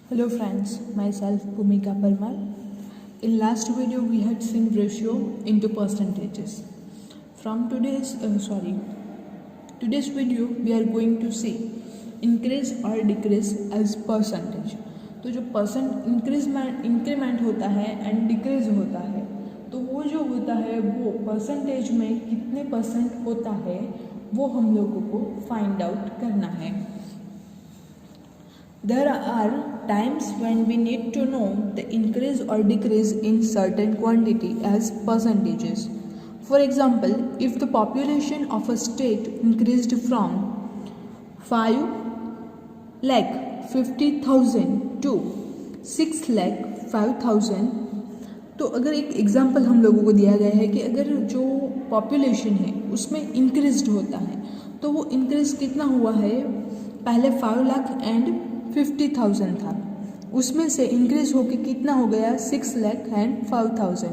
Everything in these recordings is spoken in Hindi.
Hello friends, myself Bhumika Parmar. In last video we had seen ratio into percentages. From today's video we are going to see increase or decrease as percentage. तो जो इंक्रीमेंट होता है एंड डिक्रीज होता है, तो वो जो होता है वो परसेंटेज में कितने परसेंट होता है वो हम लोगों को फाइंड आउट करना है. There are times when we need to know the increase or decrease in certain quantity as percentages. For example, if the population of a state increased from 5,50,000 to 6,05,000, तो अगर एक एग्जाम्पल हम लोगों को दिया गया है कि अगर जो पॉपुलेशन है उसमें इंक्रीज होता है तो वो इंक्रीज कितना हुआ है, पहले 5,50,000 था, उसमें से इंक्रीज होके कितना हो गया 6,05,000.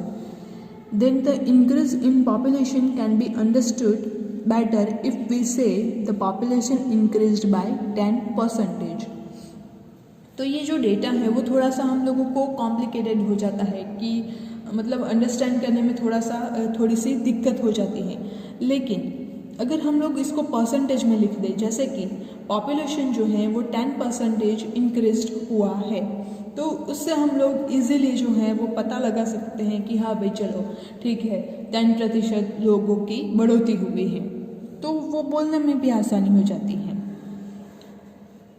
Then the increase in population can be understood better if we say the population increased by 10%. तो ये जो डेटा है वो थोड़ा सा हम लोगों को कॉम्प्लिकेटेड हो जाता है कि मतलब अंडरस्टैंड करने में थोड़ी सी दिक्कत हो जाती है. लेकिन अगर हम लोग इसको परसेंटेज में लिख दें, जैसे कि पॉपुलेशन जो है वो 10% इंक्रीज हुआ है, तो उससे हम लोग इजीली जो है वो पता लगा सकते हैं कि हाँ भाई चलो ठीक है 10% लोगों की बढ़ोतरी हुई है, तो वो बोलने में भी आसानी हो जाती है.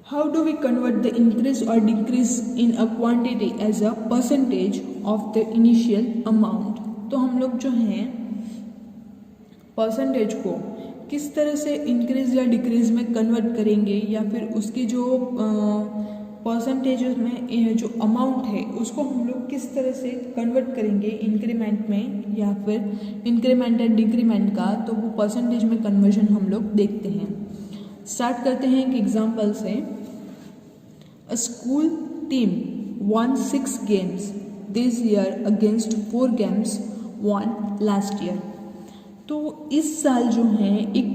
How do we convert the increase or decrease in a quantity as a percentage of the initial amount. तो हम लोग जो हैं परसेंटेज को किस तरह से इंक्रीज या डिक्रीज में कन्वर्ट करेंगे, या फिर उसकी जो परसेंटेज में जो अमाउंट है उसको हम लोग किस तरह से कन्वर्ट करेंगे इंक्रीमेंट में या फिर इंक्रीमेंट एंड डिक्रीमेंट का, तो वो परसेंटेज में कन्वर्जन हम लोग देखते हैं. स्टार्ट करते हैं एक एग्जांपल से. अ school team won 6 games this year against 4 games won last year. तो इस साल जो है एक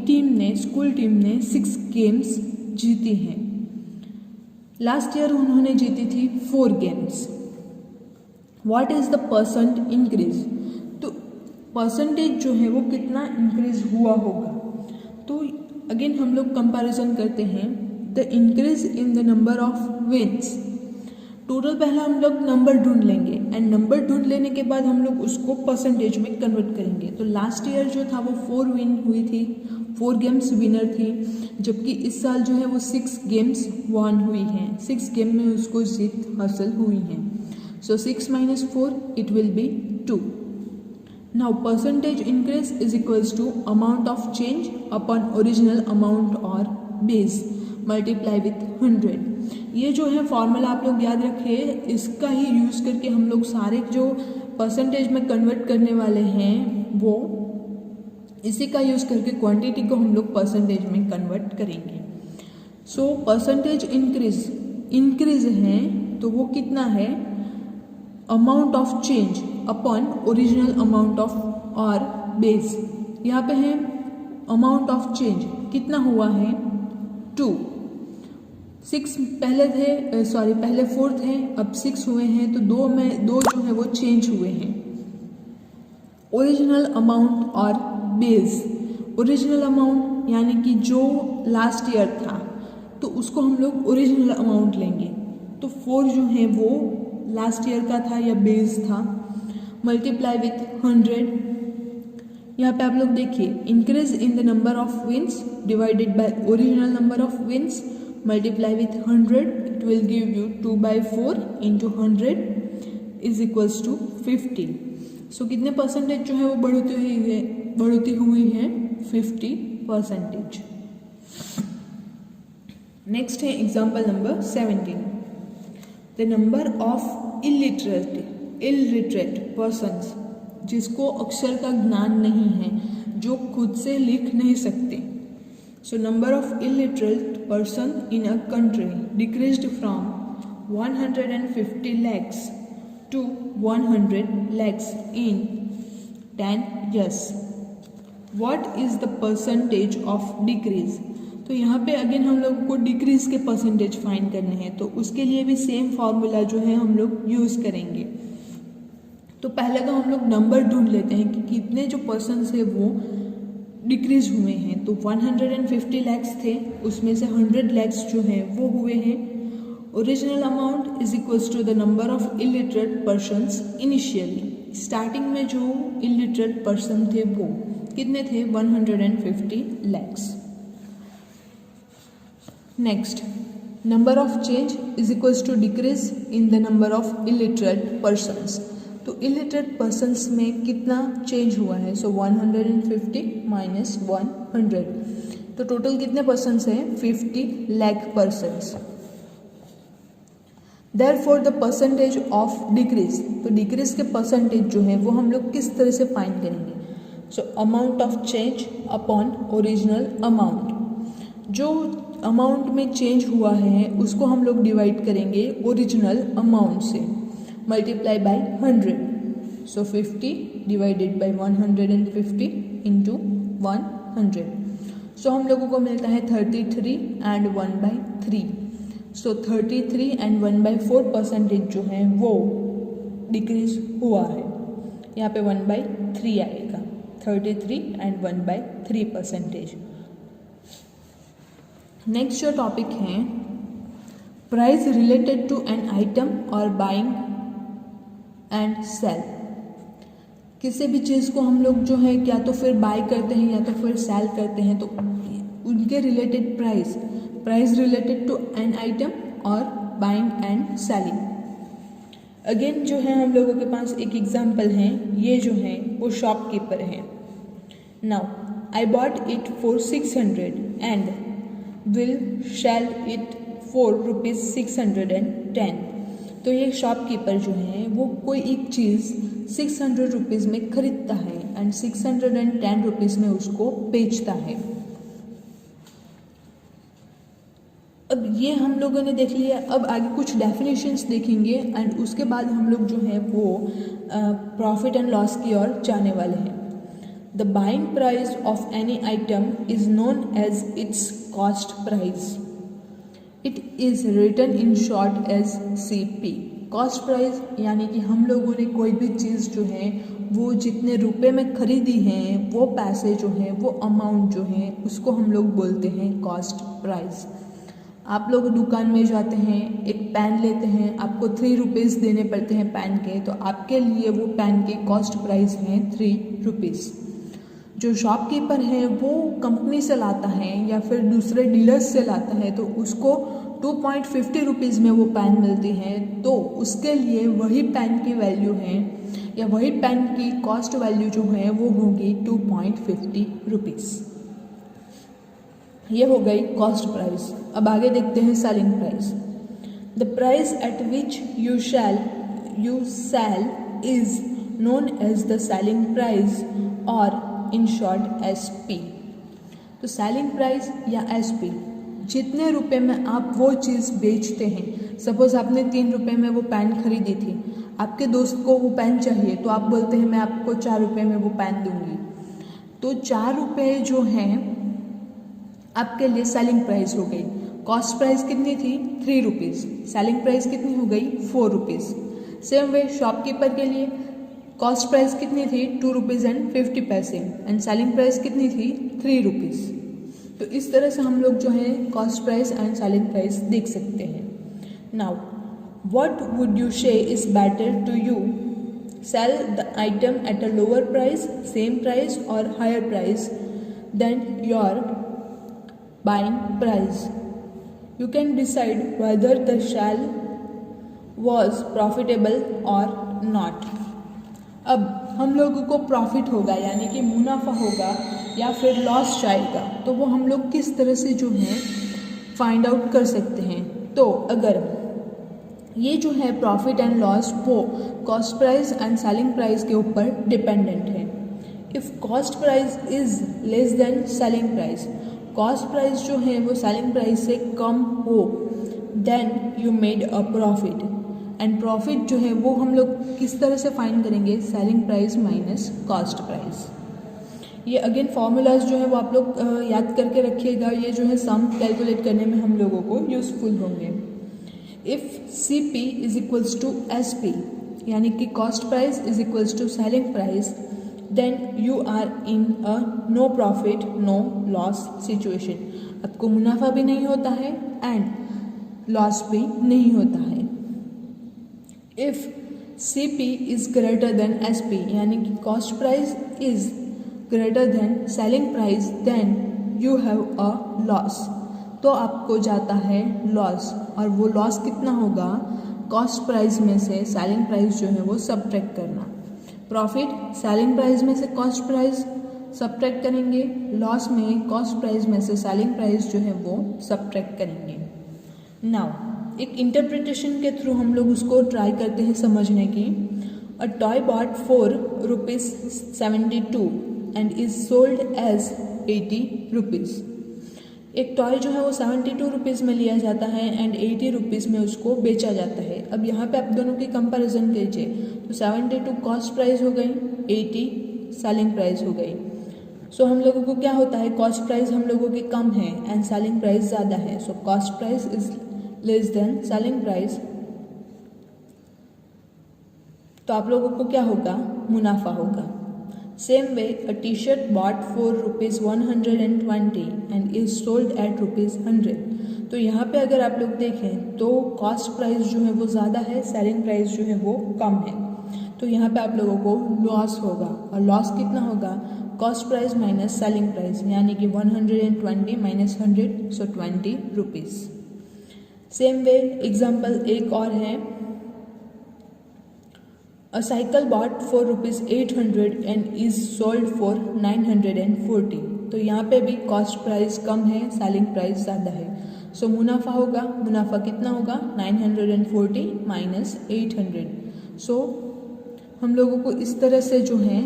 स्कूल टीम ने 6 गेम्स जीती हैं. लास्ट ईयर उन्होंने जीती थी 4 games. What is the percent increase. तो परसेंटेज जो है वो कितना इंक्रीज हुआ होगा. तो अगेन हम लोग कंपैरिजन करते हैं. The increase in the number of wins. Total पहला हम लोग नंबर ढूंढ लेंगे एंड नंबर ढूंढ लेने के बाद हम लोग उसको परसेंटेज में कन्वर्ट करेंगे. तो लास्ट ईयर जो था वो 4 विन हुई थी, 4 गेम्स विनर थी, जबकि इस साल जो है वो 6 गेम्स वन हुई हैं. 6 गेम में उसको जीत हासिल हुई हैं. So 6 - 4 it will be 2. Now percentage increase is equals to amount of change upon original amount और बेस मल्टीप्लाई विथ 100. ये जो है फॉर्मूला आप लोग याद रखिए, इसका ही यूज़ करके हम लोग सारे जो परसेंटेज में कन्वर्ट करने वाले हैं वो इसी का यूज़ करके क्वांटिटी को हम लोग परसेंटेज में कन्वर्ट करेंगे. सो परसेंटेज इंक्रीज है तो वो कितना है, amount of change upon original amount of और बेस. यहाँ पे है अमाउंट ऑफ चेंज कितना हुआ है 2. 6 पहले 4 थे, अब 6 हुए हैं, तो 2 जो है वो चेंज हुए हैं. ओरिजिनल अमाउंट और बेस. ओरिजिनल अमाउंट यानी कि जो लास्ट ईयर था तो उसको हम लोग ओरिजिनल अमाउंट लेंगे. तो 4 जो है वो लास्ट ईयर का था या बेस था, मल्टीप्लाई विथ 100. यहाँ पे आप लोग देखिए increase in the number of wins divided by original number of wins multiply with 100. It will give you 2/4 into 100 is equals to 50. So कितने परसेंटेज जो है वो बढ़ोतरी हुई है 50%. नेक्स्ट है example number 17. The number of illiterate persons, जिसको अक्षर का ज्ञान नहीं है, जो खुद से लिख नहीं सकते. So number of illiterate person in a country decreased from 150 lakhs to 100 lakhs in 10 years. What is the percentage of decrease. तो यहाँ पे अगेन हम लोगों को डिक्रीज के परसेंटेज फाइंड करने हैं, तो उसके लिए भी सेम फॉर्मूला जो है हम लोग यूज़ करेंगे। तो पहले तो हम लोग नंबर ढूंढ लेते हैं कि कितने जो पर्सन्स है वो डिक्रीज हुए हैं। तो 150 लैक्स थे, उसमें से 100 लैक्स जो हैं वो हुए हैं। Original amount is equals to the number of illiterate persons initially. Starting में जो इलिटरेट पर्सन थे वो कितने थे? 150 lakhs. Next, number of change is equals to decrease in the number of illiterate persons. तो इलिटरेट पर्सन्स में कितना चेंज हुआ है? सो 150 माइनस 100, तो टोटल कितने पर्सन्स हैं? 50 lakh persons. Therefore the percentage of decrease, तो डिक्रीज के परसेंटेज जो है वो हम लोग किस तरह से फाइंड करेंगे? So amount of change upon original amount. जो अमाउंट में चेंज हुआ है उसको हम लोग डिवाइड करेंगे ओरिजिनल अमाउंट से, multiply by 100। So 50 divided by 150 into 100। सो हम लोगों को मिलता है 33 एंड 1/3। सो 33 एंड 1/4 परसेंटेज जो है वो डिक्रीज हुआ है। यहाँ पे 1/3 आएगा, 33 एंड 1/3 परसेंटेज। नेक्स्ट जो टॉपिक है, price related to an item और बाइंग एंड सेल। किसी भी चीज़ को हम लोग जो है क्या तो फिर बाय करते हैं या तो फिर सेल करते हैं, तो उनके related price related to an item और बाइंग एंड सेलिंग। अगेन जो है हम लोगों के पास एक एग्जांपल है, ये जो है वो शॉपकीपर है। Now I bought it for 600 and will sell it for ₹610। तो ये शॉपकीपर जो है वो कोई एक चीज़ 600 रुपीज़ में खरीदता है एंड 610 रुपीज़ में उसको बेचता है। अब ये हम लोगों ने देख लिया, अब आगे कुछ डेफिनेशंस देखेंगे एंड उसके बाद हम लोग जो है वो प्रॉफिट एंड लॉस की ओर जाने वाले हैं। The buying price of any item is known as its cost price. It is written in short as CP। Cost price यानी कि हम लोगों ने कोई भी चीज़ जो है वो जितने रुपए में खरीदी है वो पैसे जो है वो अमाउंट जो है उसको हम लोग बोलते हैं कॉस्ट प्राइस। आप लोग दुकान में जाते हैं, एक पेन लेते हैं, आपको 3 रुपीज़ देने पड़ते हैं पेन के, तो आपके लिए वो पेन के कॉस्ट प्राइस हैं 3 रुपीज़। जो शॉपकीपर है वो कंपनी से लाता है या फिर दूसरे डीलर्स से लाता है, तो उसको 2.50 रुपीज़ में वो पेन मिलती है, तो उसके लिए वही पेन की वैल्यू है या वही पेन की कॉस्ट वैल्यू जो है वो होगी 2.50 रुपीज़। ये हो गई कॉस्ट प्राइस। अब आगे देखते हैं selling price. The price at which you sell is known as the selling price और इन शॉर्ट SP। तो सेलिंग प्राइस या SP, जितने रुपए में आप वो चीज़ बेचते हैं। सपोज आपने 3 रुपए में वो पेन खरीदी थी, आपके दोस्त को वो पेन चाहिए, तो आप बोलते हैं मैं आपको 4 रुपए में वो पेन दूंगी। तो 4 रुपए जो हैं आपके लिए सेलिंग प्राइस हो गई। कॉस्ट प्राइस कितनी थी? 3 रुपीज़। सेलिंग प्राइस कितनी हो गई? 4 रुपीज़। सेम वे शॉपकीपर के लिए कॉस्ट प्राइस कितनी थी? 2 रुपीज़ एंड 50 पैसे एंड सेलिंग प्राइस कितनी थी? 3 रुपीज़। तो इस तरह से हम लोग जो है cost price and selling price देख सकते हैं। Now what would you say is better to you? Sell the item at a lower price, same price or higher price than your buying price. You can decide whether the sale was profitable or not. अब हम लोगों को प्रॉफिट होगा यानी कि मुनाफा होगा या फिर लॉस जाएगा, तो वो हम लोग किस तरह से जो है फाइंड आउट कर सकते हैं। तो अगर ये जो है प्रॉफिट एंड लॉस वो cost price and selling price के ऊपर डिपेंडेंट है। If cost price is less than selling price, cost price जो है वो सेलिंग प्राइस से कम हो, then you made a profit. And profit जो है वो हम लोग किस तरह से फाइंड करेंगे? Selling price minus cost price. ये अगेन फार्मूलाज जो है वो आप लोग याद करके रखिएगा, ये जो है सम कैलकुलेट करने में हम लोगों को यूज़फुल होंगे। If CP is equals to SP यानी कि cost price is equals to selling price, then you are in a no profit no loss situation. आपको मुनाफा भी नहीं होता है एंड लॉस भी नहीं होता है। If CP is greater than SP यानी कि cost price is greater than selling price, then you have a loss. तो आपको जाता है लॉस, और वो लॉस कितना होगा, कॉस्ट प्राइस में से सेलिंग प्राइस जो है वो सब्ट्रैक्ट करना। प्रॉफिट सेलिंग प्राइस में से कॉस्ट प्राइस सब्ट्रैक्ट करेंगे, लॉस में कॉस्ट प्राइस में से सेलिंग प्राइस जो है वो सब्ट्रैक्ट करेंगे। नाउ एक इंटरप्रिटेशन के थ्रू हम लोग उसको ट्राई करते हैं समझने की। A toy bought for ₹72 and is sold as 80 rupees. एक टॉय जो है वो 72 रुपीज़ में लिया जाता है एंड 80 रुपीज़ में उसको बेचा जाता है। अब यहाँ पे आप दोनों की कंपैरिजन कीजिए, तो 72 कॉस्ट प्राइस हो गई, 80 सेलिंग प्राइस हो गई। सो हम लोगों को क्या होता है, कॉस्ट प्राइस हम लोगों की कम है एंड सेलिंग प्राइस ज़्यादा है। So cost price is less than selling price, तो आप लोगों को क्या होगा, मुनाफा होगा। Same way a T-shirt bought for ₹120 and is sold at ₹100। तो यहाँ पे अगर आप लोग देखें तो कॉस्ट प्राइस जो है वो ज़्यादा है, सेलिंग प्राइस जो है वो कम है। तो यहाँ पे आप लोगों को लॉस होगा, और लॉस कितना होगा, cost price minus selling price, यानी कि 120 माइनस 100, सो 20 रुपीज़। सेम वे एग्जाम्पल एक और है, A cycle bought for ₹800 and is sold for 940। तो यहाँ पे भी कॉस्ट प्राइस कम है, सेलिंग प्राइस ज़्यादा है। सो मुनाफा होगा, मुनाफा कितना होगा, 940 माइनस 800। सो हम लोगों को इस तरह से जो है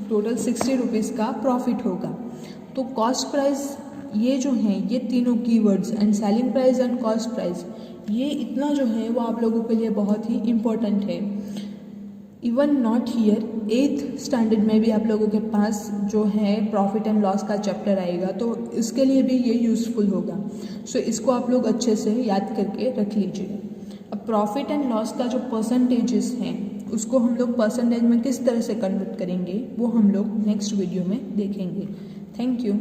टोटल 60 रुपीज़ का प्रॉफिट होगा। तो कॉस्ट प्राइस ये जो है, ये तीनों keywords and selling price and cost price, ये इतना जो है वो आप लोगों के लिए बहुत ही इम्पोर्टेंट है। Even not here 8th standard में भी आप लोगों के पास जो है प्रॉफिट एंड लॉस का चैप्टर आएगा, तो इसके लिए भी ये यूज़फुल होगा। सो इसको आप लोग अच्छे से याद करके रख लीजिए। अब प्रॉफिट एंड लॉस का जो परसेंटेजेस हैं उसको हम लोग परसेंटेज में किस तरह से कन्वर्ट करेंगे वो हम लोग नेक्स्ट वीडियो में देखेंगे। Thank you.